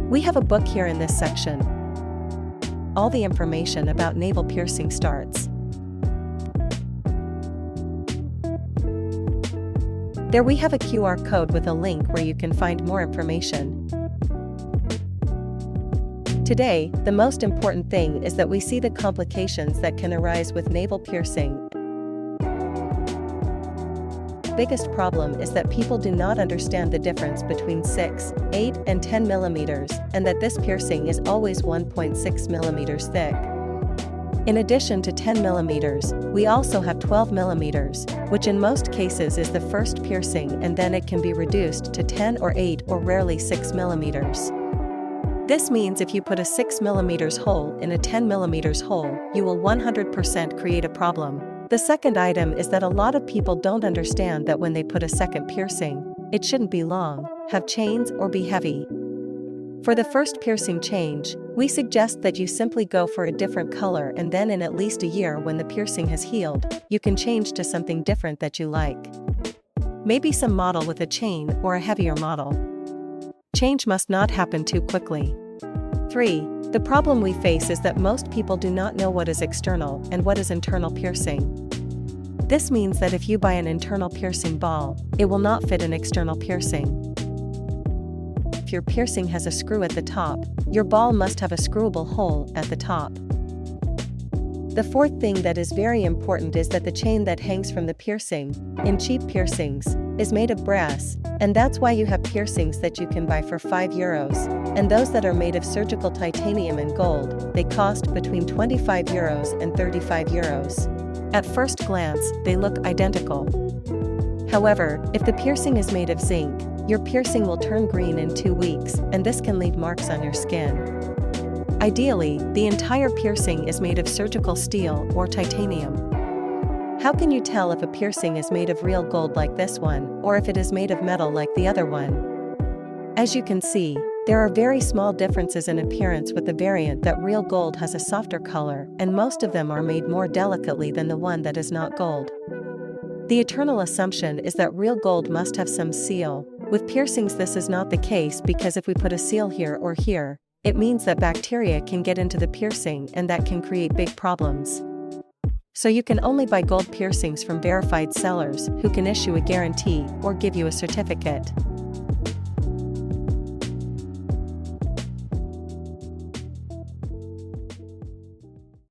We have a book here in this section. All the information about navel piercing starts. There we have a QR code with a link where you can find more information. Today, the most important thing is that we see the complications that can arise with navel piercing. Biggest problem is that people do not understand the difference between 6, 8, and 10 millimeters, and that this piercing is always 1.6 millimeters thick. In addition to 10 millimeters, we also have 12 millimeters, which in most cases is the first piercing, and then it can be reduced to 10 or 8 or rarely 6 millimeters. This means if you put a 6 millimeters hole in a 10 millimeters hole, you will 100% create a problem. The second item is that a lot of people don't understand that when they put a second piercing, it shouldn't be long, have chains, or be heavy. For the first piercing change, we suggest that you simply go for a different color, and then in at least a year when the piercing has healed, you can change to something different that you like. Maybe some model with a chain or a heavier model. Change must not happen too quickly. 3. The problem we face is that most people do not know what is external and what is internal piercing. This means that if you buy an internal piercing ball, it will not fit an external piercing. If your piercing has a screw at the top, your ball must have a screwable hole at the top. The fourth thing that is very important is that the chain that hangs from the piercing, in cheap piercings, is made of brass, and that's why you have piercings that you can buy for €5, and those that are made of surgical titanium and gold, they cost between €25 and €35. At first glance, they look identical. However, if the piercing is made of zinc, your piercing will turn green in 2 weeks, and this can leave marks on your skin. Ideally, the entire piercing is made of surgical steel or titanium. How can you tell if a piercing is made of real gold like this one, or if it is made of metal like the other one? As you can see, there are very small differences in appearance, with the variant that real gold has a softer color, and most of them are made more delicately than the one that is not gold. The eternal assumption is that real gold must have some seal. With piercings this is not the case, because if we put a seal here or here, it means that bacteria can get into the piercing, and that can create big problems. So you can only buy gold piercings from verified sellers who can issue a guarantee or give you a certificate.